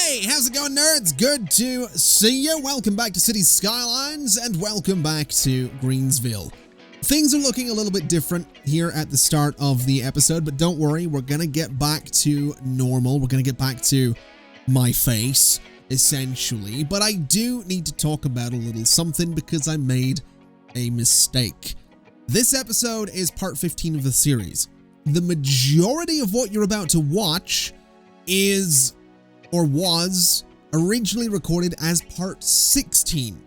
Hey, how's it going, nerds? Good to see you. Welcome back to City Skylines and welcome back to Greensville. Things are looking a little bit different here at the start of the episode, but don't worry, we're going to get back to normal. We're going to get back to my face, essentially. But I do need to talk about a little something because I made a mistake. This episode is part 15 of the series. The majority of what you're about to watch is, or was, originally recorded as part 16.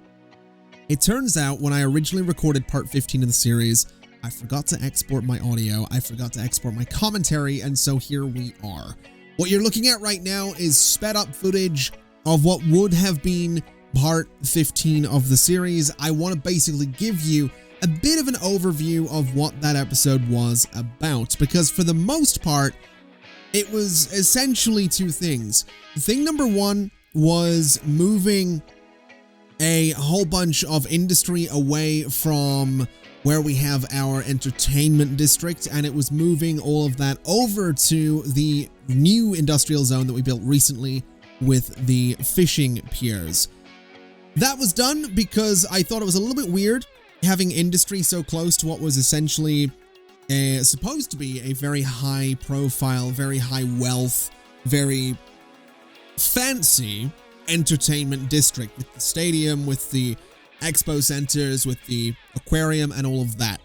It turns out when I originally recorded part 15 of the series, I forgot to export my audio, I forgot to export my commentary, and so here we are. What you're looking at right now is sped up footage of what would have been part 15 of the series. I want to basically give you a bit of an overview of what that episode was about, because for the most part, it was essentially two things. Thing number one was moving a whole bunch of industry away from where we have our entertainment district, and it was moving all of that over to the new industrial zone that we built recently with the fishing piers. That was done because I thought it was a little bit weird having industry so close to what was essentially supposed to be a very high profile, very high wealth, very fancy entertainment district with the stadium, with the expo centers, with the aquarium and all of that.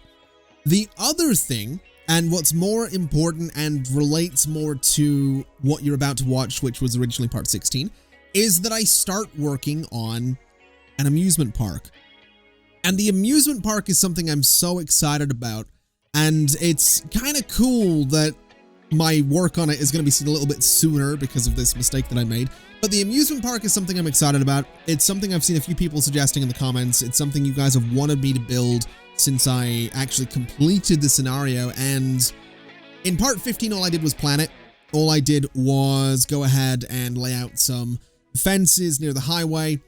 The other thing, and what's more important and relates more to what you're about to watch, which was originally part 16, is that I start working on an amusement park. And the amusement park is something I'm so excited about, and it's kind of cool that my work on it is going to be seen a little bit sooner because of this mistake that I made. But the amusement park is something I'm excited about. It's something I've seen a few people suggesting in the comments. It's something you guys have wanted me to build since I actually completed the scenario. And in part 15, all I did was plan it. All I did was go ahead and lay out some fences near the highway,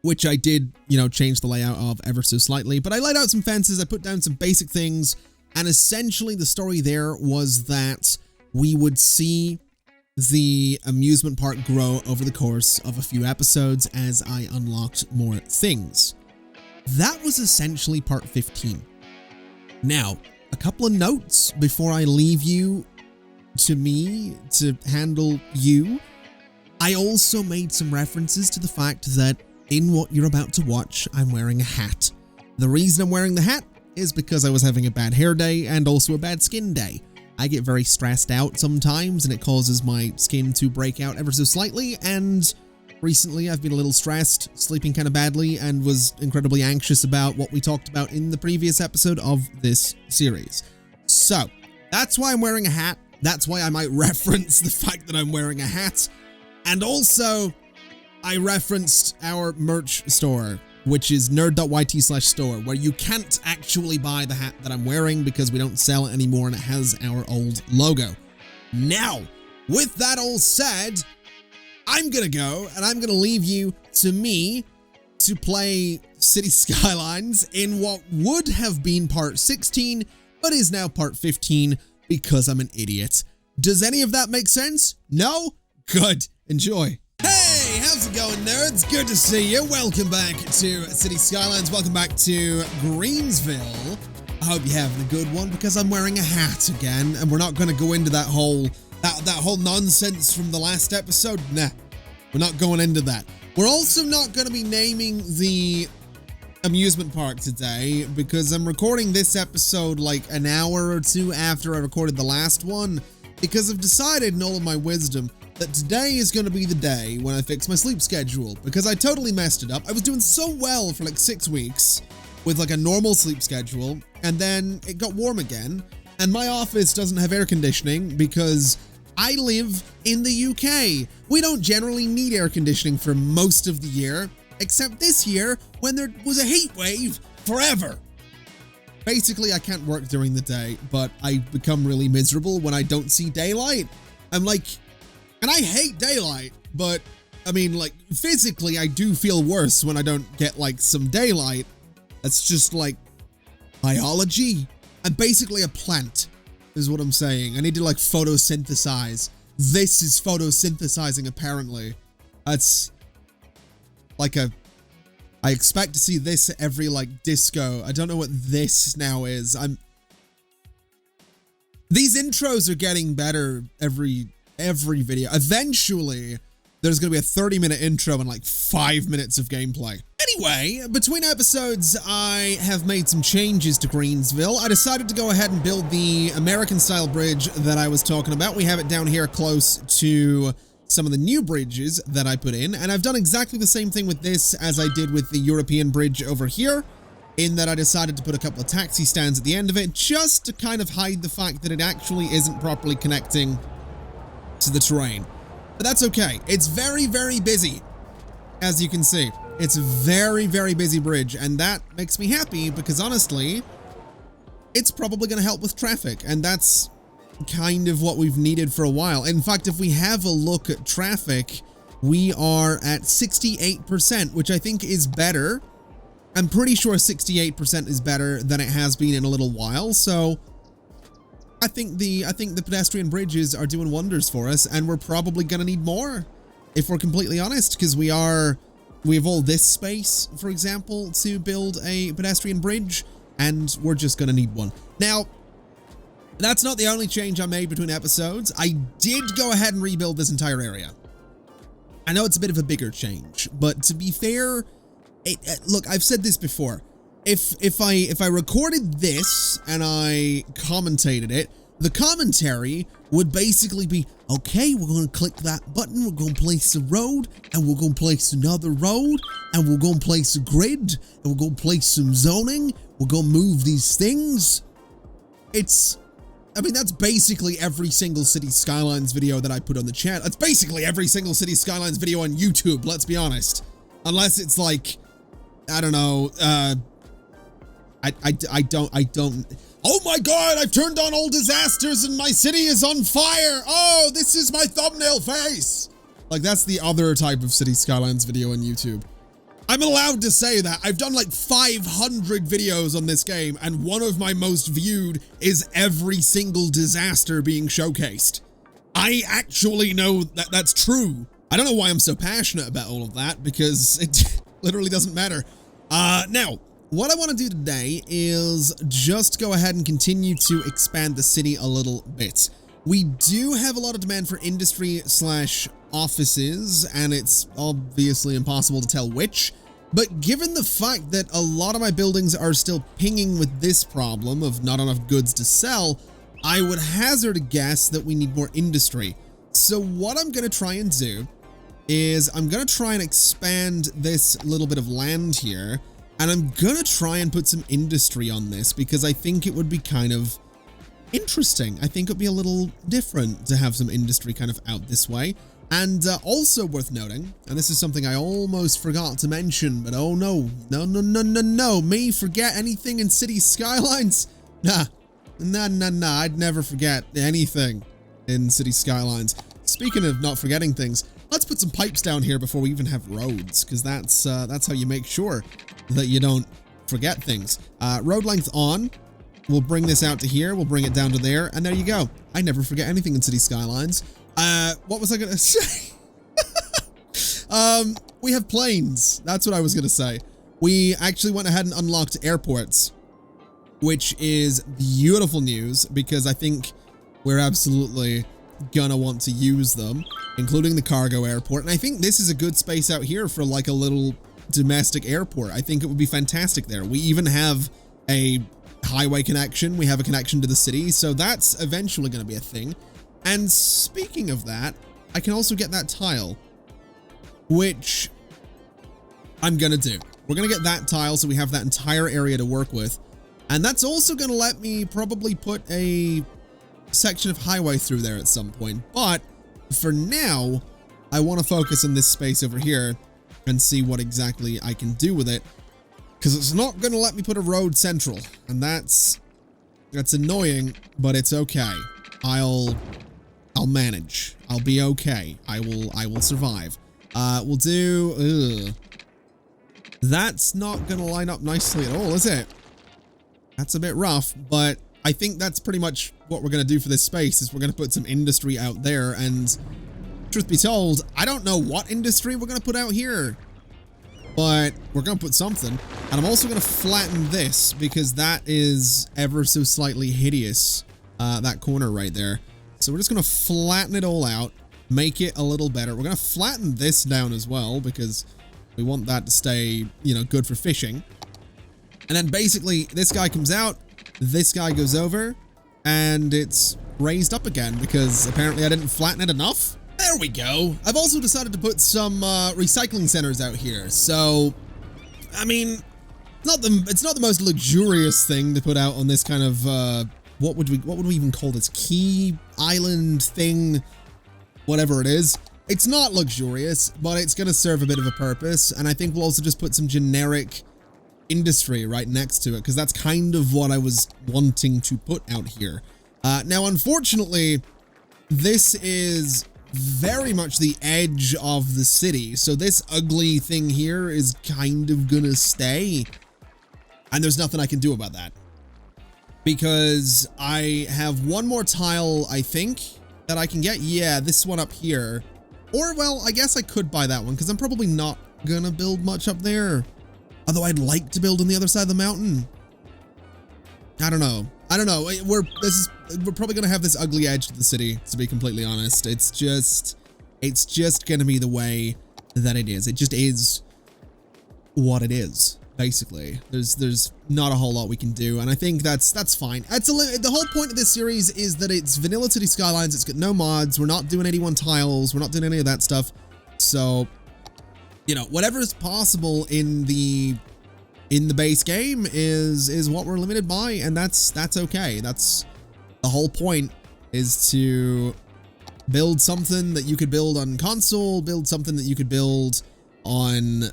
which I did, change the layout of ever so slightly. But I laid out some fences, I put down some basic things, and essentially the story there was that we would see the amusement park grow over the course of a few episodes as I unlocked more things. That was essentially part 15. Now, a couple of notes before I leave you to me to handle you. I also made some references to the fact that in what you're about to watch, I'm wearing a hat. The reason I'm wearing the hat is because I was having a bad hair day and also a bad skin day. I get very stressed out sometimes and it causes my skin to break out ever so slightly, and recently I've been a little stressed, sleeping kind of badly, and was incredibly anxious about what we talked about in the previous episode of this series. So, that's why I'm wearing a hat. That's why I might reference the fact that I'm wearing a hat. And also, I referenced our merch store, which is nerd.yt/store, where you can't actually buy the hat that I'm wearing because we don't sell it anymore and it has our old logo. Now, with that all said, I'm gonna go and I'm gonna leave you to me to play City Skylines in what would have been part 16, but is now part 15 because I'm an idiot. Does any of that make sense? No? Good. Enjoy. Hey, how's it going, nerds? Good to see you. Welcome back to City Skylines. Welcome back to Greensville. I hope you're having a good one because I'm wearing a hat again, and we're not going to go into that whole nonsense from the last episode. Nah, we're not going into that. We're also not going to be naming the amusement park today because I'm recording this episode like an hour or two after I recorded the last one, because I've decided in all of my wisdom that today is going to be the day when I fix my sleep schedule, because I totally messed it up. I was doing so well for like 6 weeks with like a normal sleep schedule, and then it got warm again, and my office doesn't have air conditioning because I live in the UK. We don't generally need air conditioning for most of the year, except this year when there was a heat wave forever. Basically, I can't work during the day, but I become really miserable when I don't see daylight. I'm like, and I hate daylight, but I mean, like, physically, I do feel worse when I don't get, like, some daylight. That's just, like, biology. I'm basically a plant, is what I'm saying. I need to, like, photosynthesize. This is photosynthesizing, apparently. That's like I expect to see this every like disco. I don't know what this now is. These intros are getting better every video. Eventually, there's going to be a 30-minute intro and like 5 minutes of gameplay. Anyway, between episodes, I have made some changes to Greensville. I decided to go ahead and build the American-style bridge that I was talking about. We have it down here close to some of the new bridges that I put in, and I've done exactly the same thing with this as I did with the European bridge over here, in that I decided to put a couple of taxi stands at the end of it, just to kind of hide the fact that it actually isn't properly connecting to the terrain. But that's okay. It's very, very busy, as you can see. It's a very, very busy bridge, and that makes me happy because honestly, it's probably going to help with traffic, and that's kind of what we've needed for a while. In fact, if we have a look at traffic, we are at 68%, which I think is better. I'm pretty sure 68% is better than it has been in a little while, so I think the pedestrian bridges are doing wonders for us, and we're probably gonna need more, if we're completely honest, because we have all this space, for example, to build a pedestrian bridge, and we're just gonna need one. Now, that's not the only change I made between episodes. I did go ahead and rebuild this entire area. I know it's a bit of a bigger change, but to be fair, look, I've said this before. If I recorded this and I commentated it, the commentary would basically be, okay, we're going to click that button, we're going to place a road, and we're going to place another road, and we're going to place a grid, and we're going to place some zoning, we're going to move these things. I mean, that's basically every single City Skylines video that I put on the channel. That's basically every single City Skylines video on YouTube, let's be honest. Unless it's like, I don't know, I don't. Oh my God, I've turned on all disasters and my city is on fire. Oh, this is my thumbnail face. Like, that's the other type of City Skylines video on YouTube. I'm allowed to say that. I've done like 500 videos on this game, and one of my most viewed is every single disaster being showcased. I actually know that that's true. I don't know why I'm so passionate about all of that, because it literally doesn't matter. Now, what I want to do today is just go ahead and continue to expand the city a little bit. We do have a lot of demand for industry / offices, and it's obviously impossible to tell which. But given the fact that a lot of my buildings are still pinging with this problem of not enough goods to sell, I would hazard a guess that we need more industry. So what I'm going to try and do is I'm going to try and expand this little bit of land here, and I'm going to try and put some industry on this because I think it would be kind of interesting. I think it would be a little different to have some industry kind of out this way. And also worth noting, and this is something I almost forgot to mention, but oh no, no, me forget anything in City Skylines? Nah, I'd never forget anything in City Skylines. Speaking of not forgetting things, let's put some pipes down here before we even have roads, because that's how you make sure that you don't forget things. Road length on. We'll bring this out to here. We'll bring it down to there, and there you go. I never forget anything in City Skylines. What was I going to say? We have planes. That's what I was going to say. We actually went ahead and unlocked airports, which is beautiful news because I think we're absolutely gonna want to use them, including the cargo airport. And I think this is a good space out here for like a little domestic airport. I think it would be fantastic there. We even have a highway connection. We have a connection to the city. So that's eventually going to be a thing. And speaking of that, I can also get that tile, which I'm going to do. We're going to get that tile so we have that entire area to work with. And that's also going to let me probably put a section of highway through there at some point. But for now, I want to focus on this space over here and see what exactly I can do with it. Because it's not going to let me put a road central. And that's annoying, but it's okay. I'll manage. I'll be okay. I will survive. We'll do... That's not going to line up nicely at all, is it? That's a bit rough, but I think that's pretty much what we're going to do for this space, is we're going to put some industry out there, and Truth be told, I don't know what industry we're going to put out here, but we're going to put something. And I'm also going to flatten this because that is ever so slightly hideous, that corner right there. So we're just going to flatten it all out, make it a little better. We're going to flatten this down as well because we want that to stay, you know, good for fishing. And then basically this guy comes out, this guy goes over, and it's raised up again because apparently I didn't flatten it enough. There we go. I've also decided to put some recycling centers out here. So, I mean, it's not the most luxurious thing to put out on this kind of what would we even call this, key island thing, whatever it is. It's not luxurious, but it's going to serve a bit of a purpose. And I think we'll also just put some generic industry right next to it because that's kind of what I was wanting to put out here. Now, unfortunately, this is very much the edge of the city. So this ugly thing here is kind of gonna stay. And there's nothing I can do about that. Because I have one more tile, I think, that I can get. Yeah, this one up here. Or, well, I guess I could buy that one because I'm probably not gonna build much up there. Although I'd like to build on the other side of the mountain. I don't know. We're probably gonna have this ugly edge to the city, to be completely honest. It's just gonna be the way that it is. It just is what it is, basically. There's not a whole lot we can do, and I think that's fine. The whole point of this series is that it's vanilla City Skylines. It's got no mods. We're not doing any one tiles. We're not doing any of that stuff. So, you know, whatever is possible in the base game is what we're limited by, and that's okay. That's the whole point, is to build something that you could build on console, build something that you could build on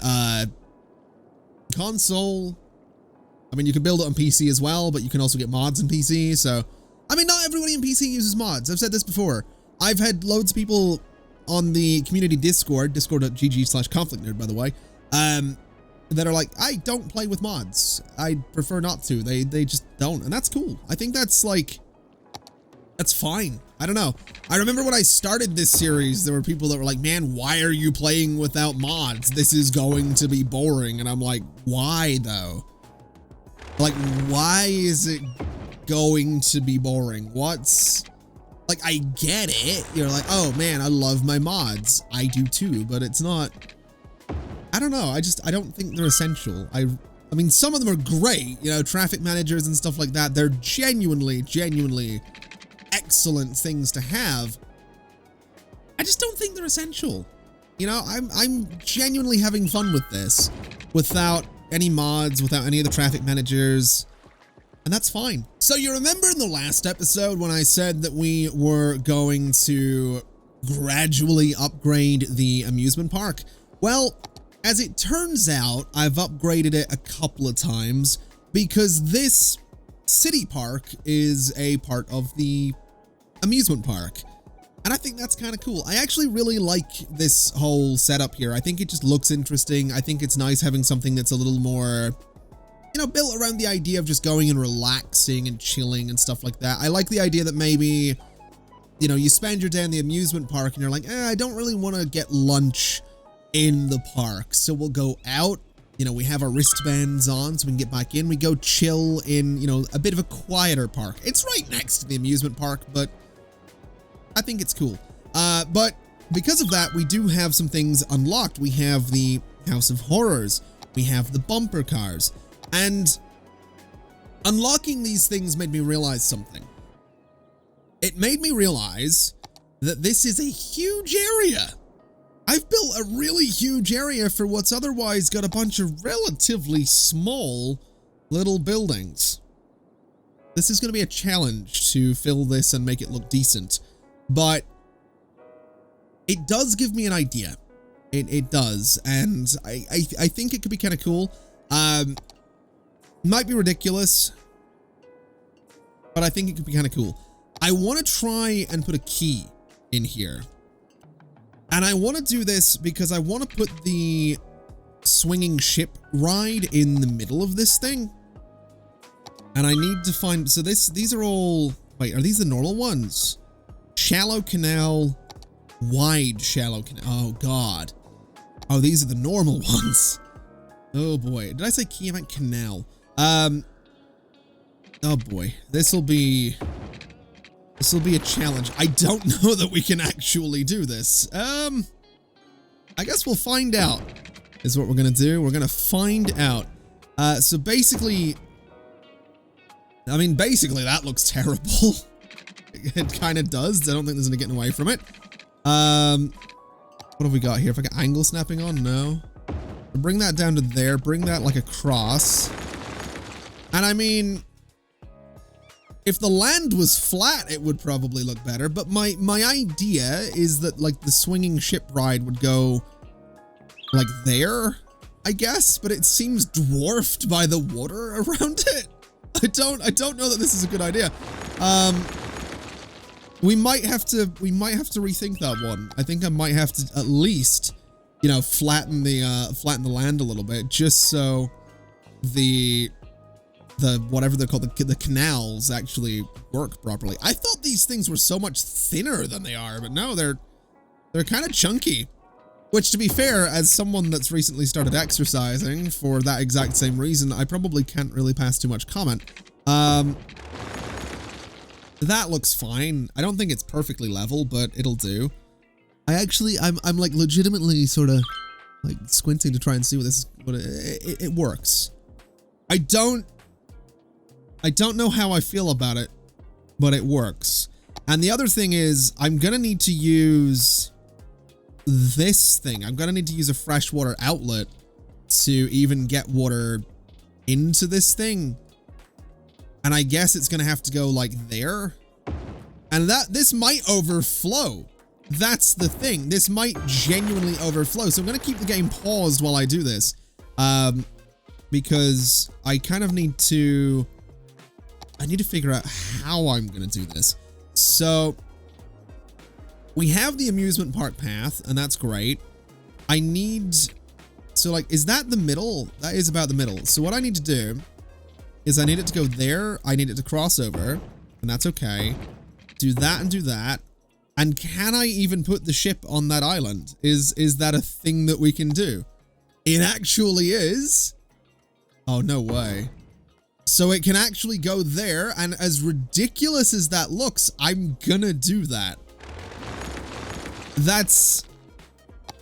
console. I mean, you can build it on PC as well, but you can also get mods in PC. So, I mean, not everybody in PC uses mods. I've said this before. I've had loads of people on the community Discord, discord.gg/ConflictNerd, by the way, that are like, I don't play with mods. I prefer not to. They just don't. And that's cool. I think that's like, that's fine. I don't know. I remember when I started this series, there were people that were like, man, why are you playing without mods? This is going to be boring. And I'm like, why though? Like, why is it going to be boring? What's, like, I get it. You're like, oh man, I love my mods. I do too, but it's not, I don't know. I don't think they're essential. I mean, some of them are great, you know, traffic managers and stuff like that. They're genuinely excellent things to have. I just don't think they're essential. You know, I'm genuinely having fun with this without any mods, without any of the traffic managers, and that's fine. So you remember in the last episode when I said that we were going to gradually upgrade the amusement park? Well, as it turns out, I've upgraded it a couple of times because this city park is a part of the amusement park. And I think that's kind of cool. I actually really like this whole setup here. I think it just looks interesting. I think it's nice having something that's a little more, you know, built around the idea of just going and relaxing and chilling and stuff like that. I like the idea that maybe, you know, you spend your day in the amusement park and you're like, I don't really want to get lunch in the park. So we'll go out, you know, we have our wristbands on so we can get back in. We go chill in, you know, a bit of a quieter park. It's right next to the amusement park, but I think it's cool. But because of that, we do have some things unlocked. We have the House of Horrors. We have the bumper cars. And unlocking these things made me realize something. It made me realize that this is a huge area. I've built a really huge area for what's otherwise got a bunch of relatively small little buildings. This is going to be a challenge to fill this and make it look decent. But it does give me an idea. It does, and I think it could be kind of cool. Might be ridiculous, but I think it could be kind of cool. I want to try and put a key in here. And I want to do this because I want to put the swinging ship ride in the middle of this thing. And I need to find, so these are all, wait, are these the normal ones? Shallow canal, Wide, shallow canal. Oh, God. Oh, these are the normal ones. Oh, boy. Did I say key event canal? Oh, boy. This will be a challenge. I don't know that we can actually do this. I guess we'll find out is what we're going to do. We're going to find out. So basically, I mean, basically that looks terrible. It kind of does. I don't think there's any getting away from it. What have we got here? If I get angle snapping on, no. Bring that down to there. Bring that like across. And I mean, if the land was flat, it would probably look better. But my idea is that like the swinging ship ride would go like there, I guess. But it seems dwarfed by the water around it. I don't know that this is a good idea. We might have to rethink that one. I think I might have to at least, you know, flatten the land a little bit, just so the whatever they're called, the canals actually work properly. I thought these things were so much thinner than they are, but no, they're kind of chunky. Which, to be fair, as someone that's recently started exercising for that exact same reason, I probably can't really pass too much comment. That looks fine. I don't think it's perfectly level, but it'll do. I'm like legitimately sort of like squinting to try and see what this is. It works. I don't know how I feel about it, but it works. And the other thing is, I'm gonna need to use this thing. I'm gonna need to use a freshwater outlet to even get water into this thing. And I guess it's gonna have to go like there. And this might overflow. That's the thing. This might genuinely overflow. So I'm gonna keep the game paused while I do this. Because I kind of need to figure out how I'm gonna do this. So we have the amusement park path, and that's great. So like, is that the middle? That is about the middle. So what I need to do is I need it to go there. I need it to cross over, and that's okay. Do that and do that. And can I even put the ship on that island? Is that a thing that we can do? It actually is. Oh, no way. So it can actually go there, and as ridiculous as that looks, I'm gonna do that.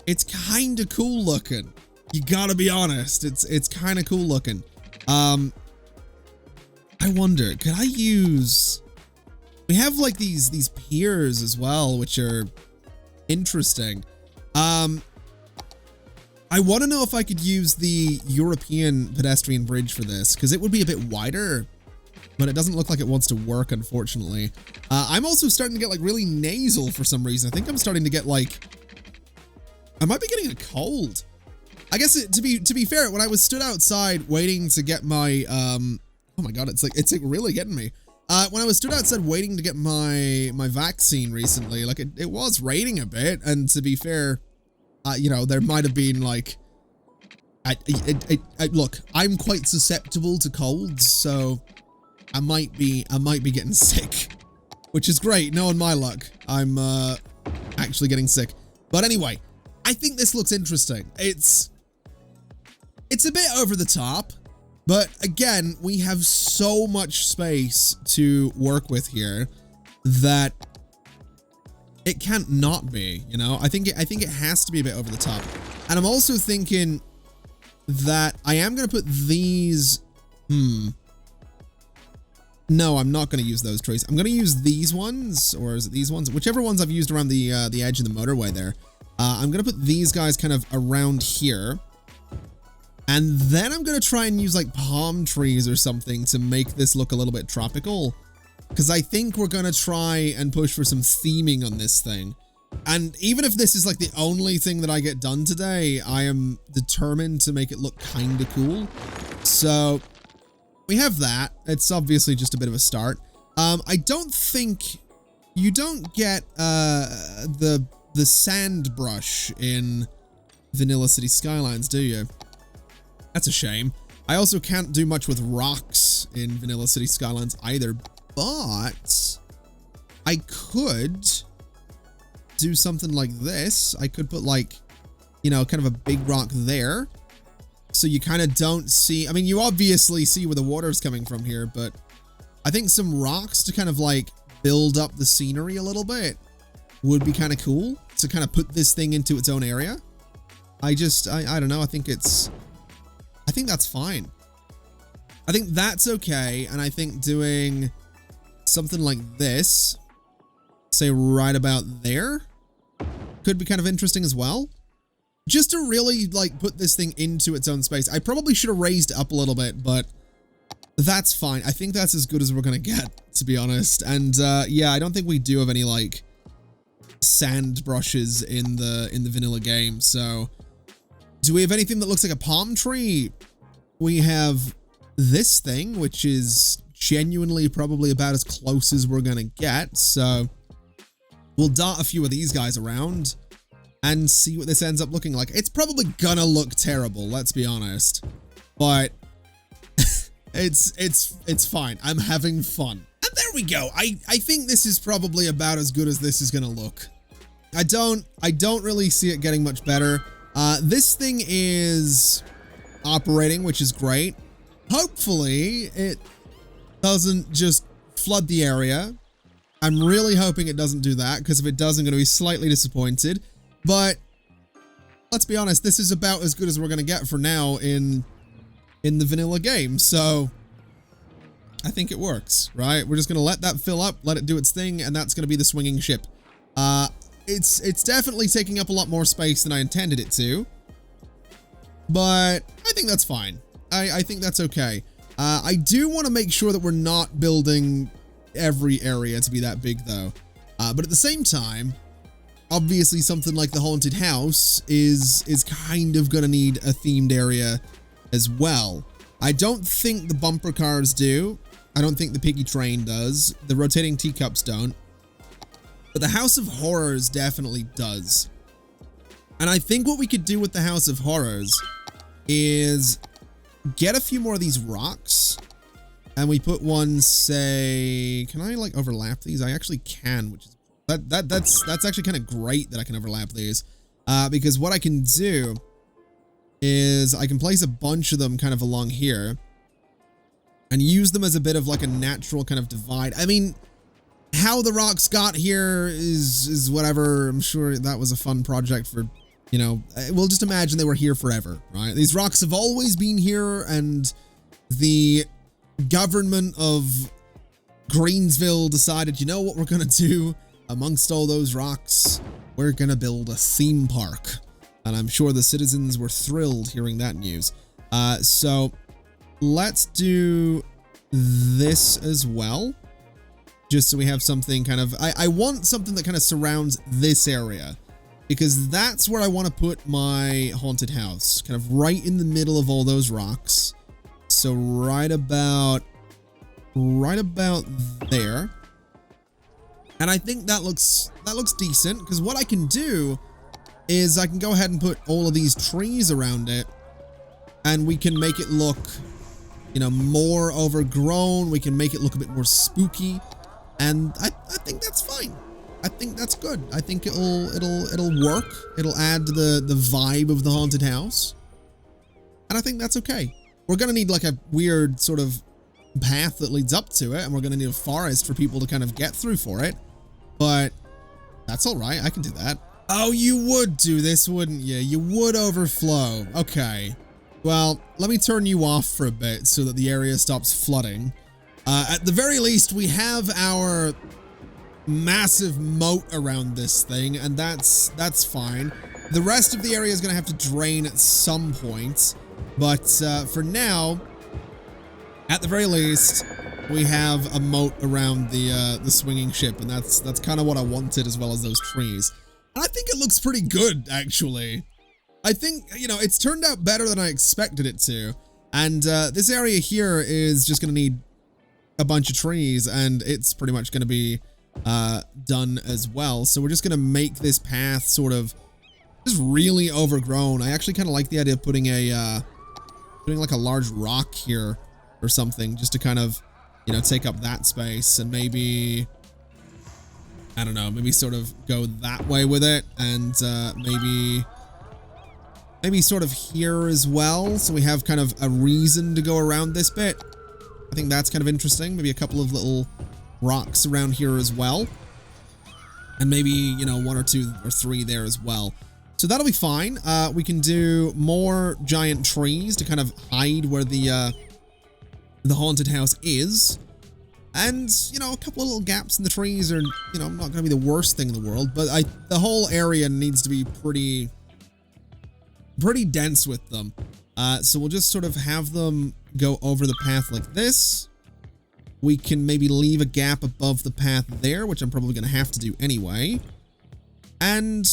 It's kind of cool looking. You gotta be honest. It's kind of cool looking. I wonder, could I use... We have like these piers as well, which are interesting. I want to know if I could use the European pedestrian bridge for this, because it would be a bit wider, but it doesn't look like it wants to work, unfortunately. I'm also starting to get like really nasal for some reason. I think I'm starting to get like... I might be getting a cold. I guess to be fair, when I was stood outside waiting to get my... oh my god, it's like really getting me. When I was stood outside waiting to get my vaccine recently, like it was raining a bit, and to be fair, you know, there might have been like, look, I'm quite susceptible to colds, so I might be getting sick, which is great. Knowing my luck, I'm actually getting sick. But anyway, I think this looks interesting. It's a bit over the top. But again, we have so much space to work with here that it can't not be, you know? I think it has to be a bit over the top. And I'm also thinking that I am going to put these... No, I'm not going to use those trees. I'm going to use these ones, or is it these ones? Whichever ones I've used around the edge of the motorway there. I'm going to put these guys kind of around here. And then I'm going to try and use like palm trees or something to make this look a little bit tropical. Because I think we're going to try and push for some theming on this thing. And even if this is like the only thing that I get done today, I am determined to make it look kind of cool. So we have that. It's obviously just a bit of a start. I don't think you don't get the sand brush in Vanilla City Skylines, do you? That's a shame. I also can't do much with rocks in Vanilla City Skylines either, but I could do something like this. I could put like, you know, kind of a big rock there. So you kind of don't see, I mean, you obviously see where the water's coming from here, but I think some rocks to kind of like build up the scenery a little bit would be kind of cool to kind of put this thing into its own area. I don't know. I think that's fine. I think that's okay. And I think doing something like this, say right about there, could be kind of interesting as well. Just to really like put this thing into its own space. I probably should have raised up a little bit, but that's fine. I think that's as good as we're gonna get, to be honest. And yeah, I don't think we do have any like sand brushes in the vanilla game. So do we have anything that looks like a palm tree? We have this thing, which is genuinely probably about as close as we're gonna get. So we'll dart a few of these guys around and see what this ends up looking like. It's probably gonna look terrible, let's be honest, but it's fine. I'm having fun. And there we go. I think this is probably about as good as this is gonna look. I don't really see it getting much better. This thing is operating, which is great. Hopefully it doesn't just flood the area. I'm really hoping it doesn't do that, because if it does, I'm going to be slightly disappointed. But let's be honest, this is about as good as we're going to get for now in the vanilla game. So I think it works, right? We're just going to let that fill up, let it do its thing, and that's going to be the swinging ship. It's definitely taking up a lot more space than I intended it to, but I think that's fine. I think that's okay. I do want to make sure that we're not building every area to be that big though. But at the same time, obviously something like the haunted house is kind of gonna need a themed area as well. I don't think the bumper cars do. I don't think the piggy train does. The rotating teacups don't. But the House of Horrors definitely does. And I think what we could do with the House of Horrors is get a few more of these rocks, and we put one, say, can I like overlap these? I actually can, which is that's actually kind of great that I can overlap these, because what I can do is I can place a bunch of them kind of along here and use them as a bit of like a natural kind of divide. I mean, how the rocks got here is whatever. I'm sure that was a fun project for, you know, we'll just imagine they were here forever, right? These rocks have always been here, and the government of Greensville decided, you know what we're gonna do amongst all those rocks? We're gonna build a theme park. And I'm sure the citizens were thrilled hearing that news. So let's do this as well, just so we have something kind of, I want something that kind of surrounds this area, because that's where I want to put my haunted house, kind of right in the middle of all those rocks. So right about there. And I think that looks decent, because what I can do is I can go ahead and put all of these trees around it, and we can make it look, you know, more overgrown. We can make it look a bit more spooky, and I think that's fine. I think that's good. I think it'll work. It'll add to the vibe of the haunted house, and I think that's okay. We're gonna need like a weird sort of path that leads up to it, and we're gonna need a forest for people to kind of get through for it, but that's all right. I can do that. Oh, you would do this, wouldn't you? You would overflow. Okay. Well, let me turn you off for a bit so that the area stops flooding. At the very least, we have our massive moat around this thing, and that's fine. The rest of the area is going to have to drain at some point, but for now, at the very least, we have a moat around the swinging ship, and that's kind of what I wanted, as well as those trees. I think it looks pretty good, actually. I think, you know, it's turned out better than I expected it to. And this area here is just going to need a bunch of trees, and it's pretty much going to be done as well. So we're just going to make this path sort of just really overgrown. I actually kind of like the idea of putting like a large rock here or something, just to kind of, you know, take up that space, and maybe I don't know, maybe sort of go that way with it, and maybe sort of here as well, so we have kind of a reason to go around this bit. I think that's kind of interesting. Maybe a couple of little rocks around here as well. And maybe, you know, 1 or 2 or 3 there as well. So that'll be fine. We can do more giant trees to kind of hide where the haunted house is. And, you know, a couple of little gaps in the trees are, you know, not going to be the worst thing in the world. But the whole area needs to be pretty dense with them. So we'll just sort of have them go over the path like this. We can maybe leave a gap above the path there, which I'm probably going to have to do anyway. And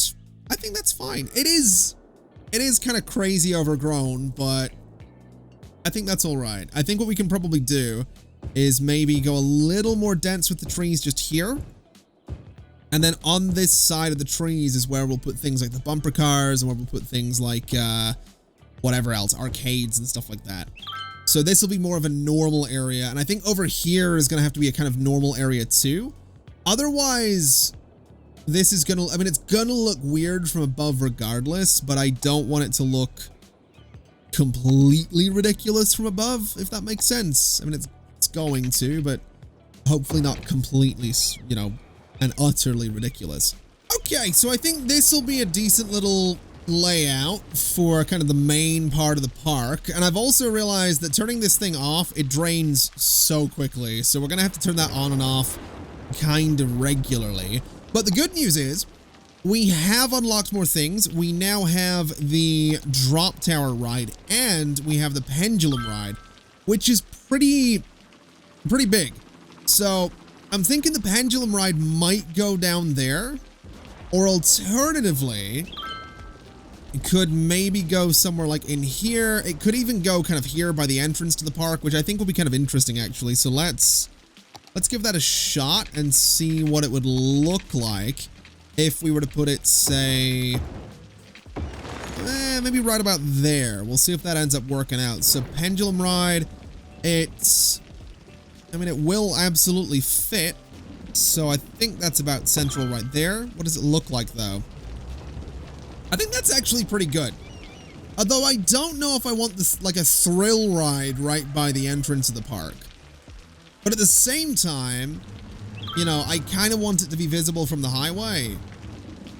I think that's fine. It is kind of crazy overgrown, but I think that's all right. I think what we can probably do is maybe go a little more dense with the trees just here. And then on this side of the trees is where we'll put things like the bumper cars, and where we'll put things like whatever else, arcades and stuff like that. So this will be more of a normal area, and I think over here is going to have to be a kind of normal area too. Otherwise, this is going to, I mean, it's going to look weird from above regardless, but I don't want it to look completely ridiculous from above, if that makes sense. I mean, it's going to, but hopefully not completely, you know, and utterly ridiculous. Okay, so I think this will be a decent little layout for kind of the main part of the park. And I've also realized that turning this thing off, it drains so quickly. So we're going to have to turn that on and off kind of regularly. But the good news is we have unlocked more things. We now have the drop tower ride, and we have the pendulum ride, which is pretty big. So I'm thinking the pendulum ride might go down there, or alternatively, it could maybe go somewhere like in here. It could even go kind of here by the entrance to the park, which I think will be kind of interesting actually. So let's give that a shot and see what it would look like if we were to put it, say, maybe right about there. We'll see if that ends up working out. So pendulum ride, I mean, it will absolutely fit. So I think that's about central right there. What does it look like though? I think that's actually pretty good. Although I don't know if I want this like a thrill ride right by the entrance of the park. But at the same time, you know, I kind of want it to be visible from the highway.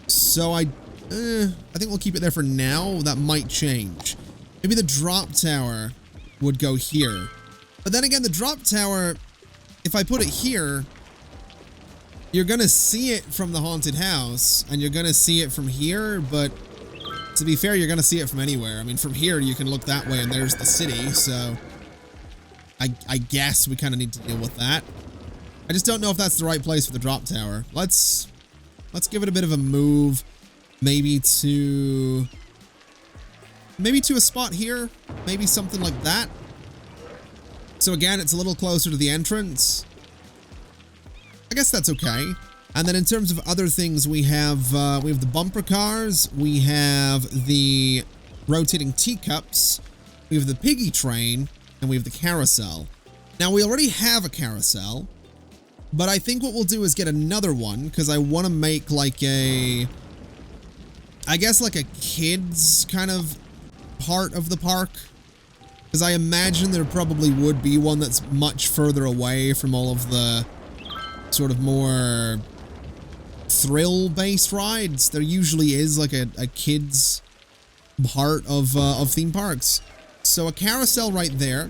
So I think we'll keep it there for now. That might change. Maybe the drop tower would go here. But then again, the drop tower, if I put it here, you're going to see it from the haunted house, and you're going to see it from here, but to be fair, you're going to see it from anywhere. I mean, from here, you can look that way, and there's the city, so I guess we kind of need to deal with that. I just don't know if that's the right place for the drop tower. Let's give it a bit of a move, maybe to a spot here, maybe something like that. So again, it's a little closer to the entrance. I guess that's okay. And then in terms of other things, we have the bumper cars, we have the rotating teacups, we have the piggy train, and we have the carousel. Now, we already have a carousel, but I think what we'll do is get another one, because I want to make like I guess like a kids kind of part of the park. Because I imagine there probably would be one that's much further away from all of the sort of more thrill-based rides. There usually is like a kids part of theme parks. So a carousel right there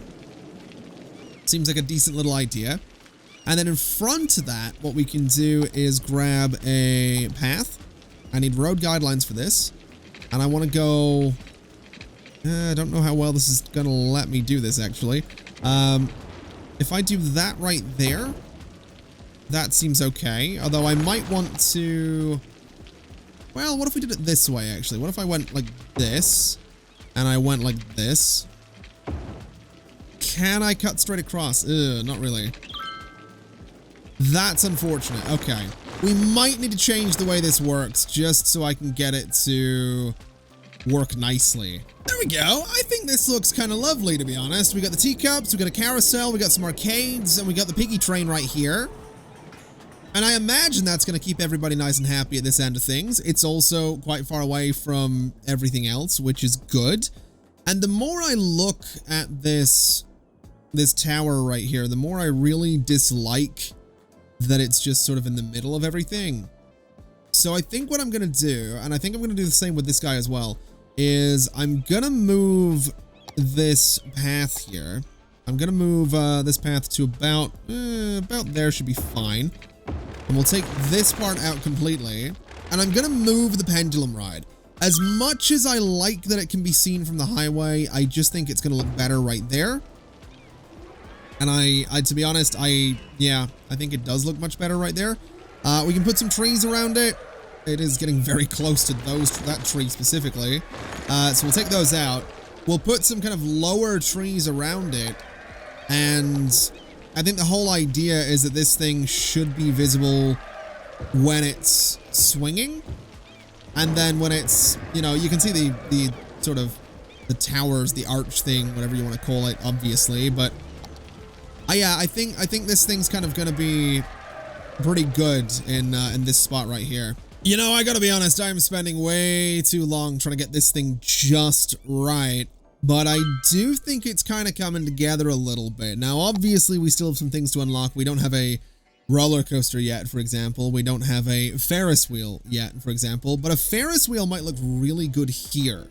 seems like a decent little idea. And then in front of that, what we can do is grab a path. I need road guidelines for this. And I want to go... I don't know how well this is going to let me do this, actually. If I do that right there, that seems okay. Although I might want to... Well, what if we did it this way, actually? What if I went like this, and I went like this? Can I cut straight across? Ugh, not really. That's unfortunate. Okay. We might need to change the way this works, just so I can get it to work nicely. There we go. I think this looks kind of lovely, to be honest. We got the teacups, we got a carousel, we got some arcades, and we got the piggy train right here. And I imagine that's going to keep everybody nice and happy at this end of things. It's also quite far away from everything else, which is good. And the more I look at this tower right here, the more I really dislike that it's just sort of in the middle of everything. So I think what I'm going to do, and I think I'm going to do the same with this guy as well, is I'm going to move this path here. I'm going to move this path to about there should be fine. And we'll take this part out completely. And I'm going to move the pendulum ride. As much as I like that it can be seen from the highway, I just think it's going to look better right there. And I to be honest, I think it does look much better right there. We can put some trees around it. It is getting very close to that tree specifically. So we'll take those out. We'll put some kind of lower trees around it. And I think the whole idea is that this thing should be visible when it's swinging. And then when it's, you know, you can see the sort of the towers, the arch thing, whatever you want to call it, obviously. But yeah, I think this thing's kind of going to be pretty good in this spot right here. You know, I got to be honest, I'm spending way too long trying to get this thing just right. But I do think it's kind of coming together a little bit. Now, obviously, we still have some things to unlock. We don't have a roller coaster yet, for example. We don't have a Ferris wheel yet, for example. But a Ferris wheel might look really good here.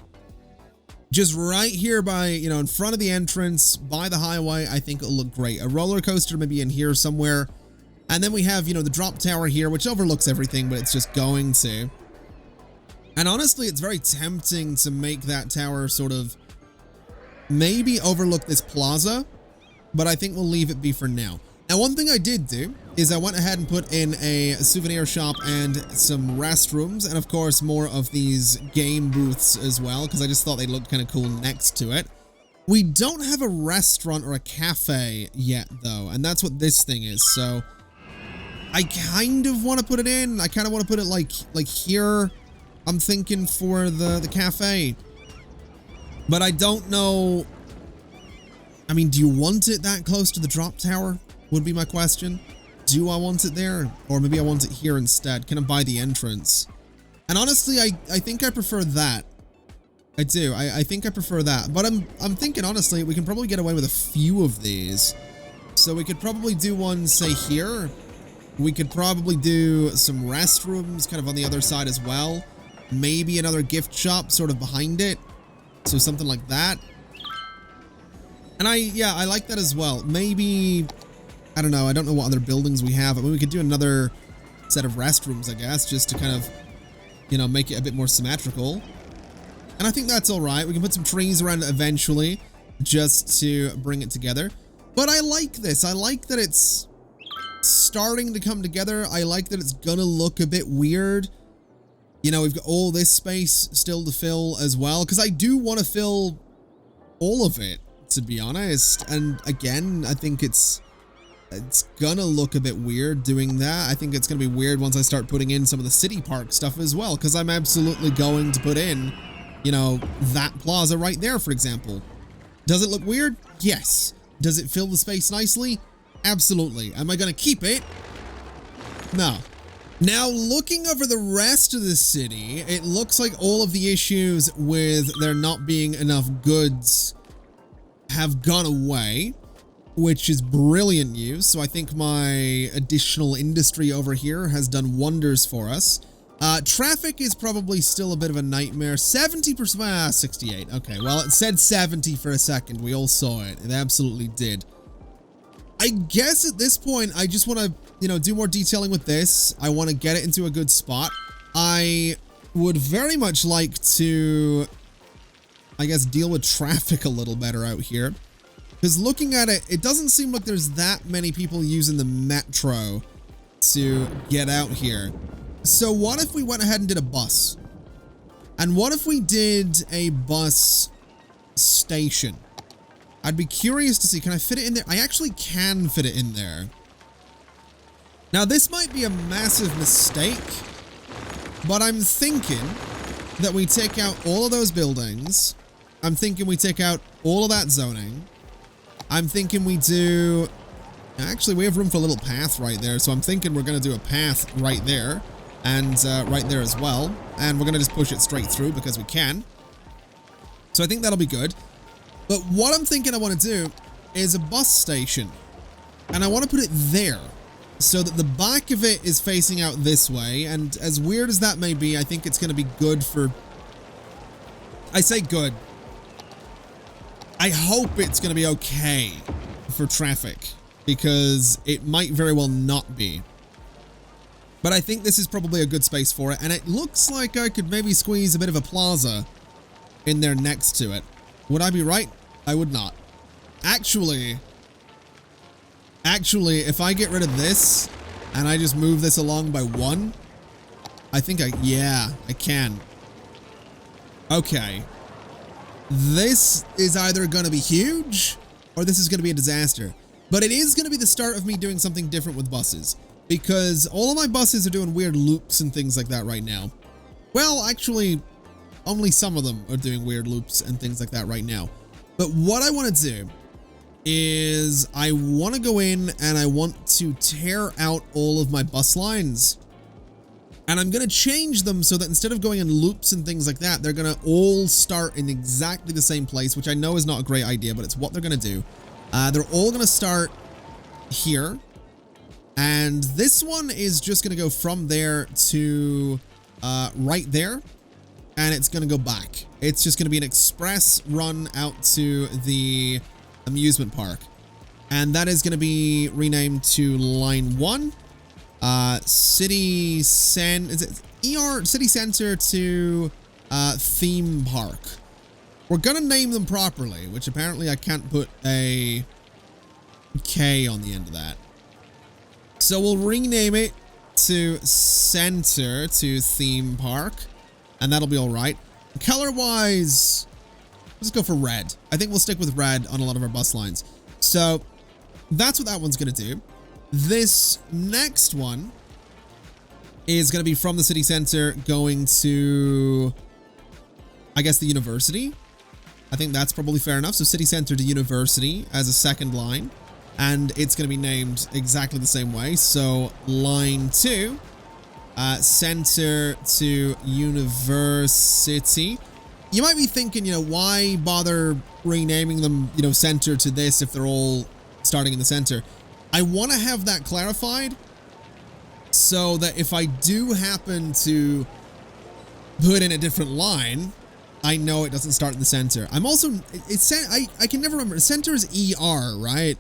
Just right here by, you know, in front of the entrance, by the highway, I think it'll look great. A roller coaster maybe in here somewhere. And then we have, you know, the drop tower here, which overlooks everything, but it's just going to. And honestly, it's very tempting to make that tower sort of maybe overlook this plaza, but I think we'll leave it be for now. Now, one thing I did do is I went ahead and put in a souvenir shop and some restrooms, and of course more of these game booths as well, because I just thought they looked kind of cool next to it. We don't have a restaurant or a cafe yet, though, and that's what this thing is. So I kind of want to put it in. I kind of want to put it like here. I'm thinking for the cafe. But I don't know. I mean, do you want it that close to the drop tower? Would be my question. Do I want it there? Or maybe I want it here instead. Can I buy the entrance? And honestly, I think I prefer that. I do. I think I prefer that. But I'm thinking, honestly, we can probably get away with a few of these. So we could probably do one, say, here. We could probably do some restrooms kind of on the other side as well. Maybe another gift shop sort of behind it. So something like that. And I like that as well. Maybe, I don't know. I don't know what other buildings we have. I mean, we could do another set of restrooms, I guess, just to kind of, you know, make it a bit more symmetrical. And I think that's all right. We can put some trees around it eventually just to bring it together. But I like this. I like that it's starting to come together. I like that it's gonna look a bit weird. You know, we've got all this space still to fill as well, because I do want to fill all of it, to be honest. And again, I think it's gonna look a bit weird doing that. I think it's gonna be weird once I start putting in some of the city park stuff as well, because I'm absolutely going to put in, you know, that plaza right there, for example. Does it look weird? Yes. Does it fill the space nicely? Absolutely. Am I gonna keep it? No. Now, looking over the rest of the city, it looks like all of the issues with there not being enough goods have gone away, which is brilliant news. So I think my additional industry over here has done wonders for us. Traffic is probably still a bit of a nightmare. 70%, 68. Okay, well, it said 70 for a second. We all saw it. It absolutely did. I guess at this point, I just want to, you know, do more detailing with this. I want to get it into a good spot. I would very much like to, I guess, deal with traffic a little better out here. Because looking at it, it doesn't seem like there's that many people using the metro to get out here. So what if we went ahead and did a bus? And what if we did a bus station? I'd be curious to see, can I fit it in there? I actually can fit it in there. Now, this might be a massive mistake, but I'm thinking that we take out all of those buildings. I'm thinking we take out all of that zoning. I'm thinking we do Actually, we have room for a little path right there, so I'm thinking we're going to do a path right there, and right there as well, and we're going to just push it straight through because we can. So I think that'll be good. But what I'm thinking I want to do is a bus station, and I want to put it there, so that the back of it is facing out this way, and as weird as that may be, I think it's going to be good for... I say good. I hope it's going to be okay for traffic, because it might very well not be. But I think this is probably a good space for it, and it looks like I could maybe squeeze a bit of a plaza in there next to it. Would I be right? I would not. Actually, if I get rid of this, and I just move this along by 1, I think yeah, I can. Okay. This is either going to be huge, or this is going to be a disaster. But it is going to be the start of me doing something different with buses, because all of my buses are doing weird loops and things like that right now. Well, actually, only some of them are doing weird loops and things like that right now. But what I want to do is I want to go in and I want to tear out all of my bus lines. And I'm going to change them so that instead of going in loops and things like that, they're going to all start in exactly the same place, which I know is not a great idea, but it's what they're going to do. They're all going to start here. And this one is just going to go from there to right there. And it's going to go back. It's just going to be an express run out to the amusement park. And that is going to be renamed to Line 1. City Center to theme park. We're gonna name them properly, which apparently I can't put a K on the end of that. So we'll rename it to Center to theme park, and that'll be all right. Color wise, let's go for red. I think we'll stick with red on a lot of our bus lines. So that's what that one's gonna do. This next one is going to be from the city center going to, I guess, the university. I think that's probably fair enough. So city center to university as a second line. And it's going to be named exactly the same way. So line 2, center to university. You might be thinking, you know, why bother renaming them, you know, center to this if they're all starting in the center? I want to have that clarified so that if I do happen to put in a different line, I know it doesn't start in the center. I'm also, I can never remember. Center is ER, right?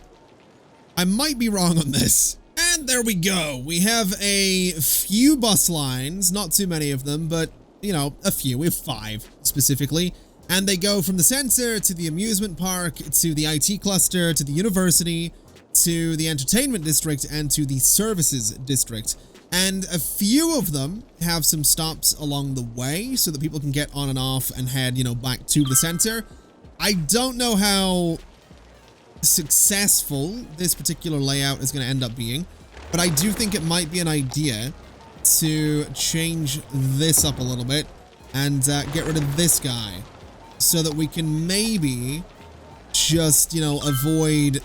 I might be wrong on this. And there we go. We have a few bus lines, not too many of them, but, you know, a few. We have 5 specifically. And they go from the center to the amusement park, to the IT cluster, to the university, to the entertainment district, and to the services district. And a few of them have some stops along the way so that people can get on and off and head, you know, back to the center. I don't know how successful this particular layout is going to end up being, but I do think it might be an idea to change this up a little bit and get rid of this guy so that we can maybe just, you know, avoid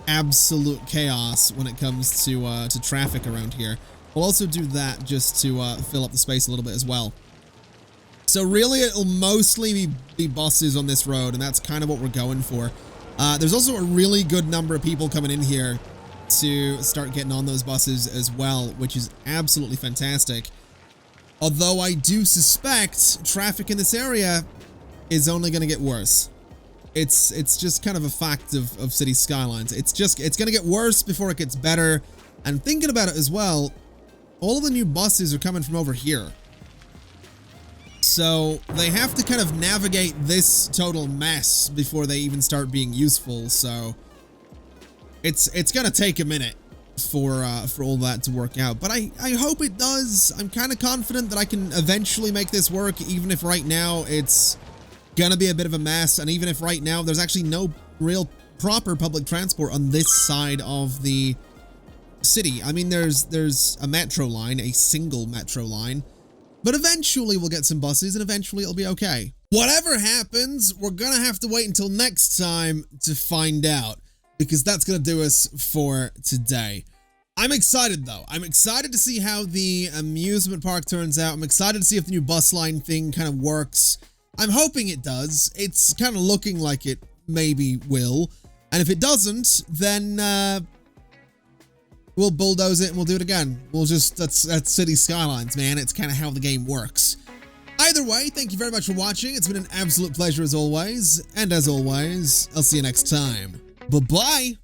absolute chaos when it comes to traffic around here. We'll also do that just to fill up the space a little bit as well. So really, it'll mostly be buses on this road, and that's kind of what we're going for. There's also a really good number of people coming in here to start getting on those buses as well, which is absolutely fantastic. Although I do suspect traffic in this area is only going to get worse. It's just kind of a fact of City Skylines. It's going to get worse before it gets better. And thinking about it as well, all of the new buses are coming from over here. So they have to kind of navigate this total mess before they even start being useful. So it's going to take a minute for all that to work out. But I hope it does. I'm kind of confident that I can eventually make this work, even if right now it's gonna be a bit of a mess, and even if right now there's actually no real proper public transport on this side of the city. I mean, there's a metro line, a single metro line, but eventually we'll get some buses and eventually it'll be okay. Whatever happens, we're gonna have to wait until next time to find out, because that's going to do us for today. I'm excited though. I'm excited to see how the amusement park turns out. I'm excited to see if the new bus line thing kind of works. I'm hoping it does. It's kind of looking like it maybe will. And if it doesn't, then we'll bulldoze it and we'll do it again. We'll just, that's City Skylines, man. It's kind of how the game works. Either way, thank you very much for watching. It's been an absolute pleasure as always. And as always, I'll see you next time. Bye-bye.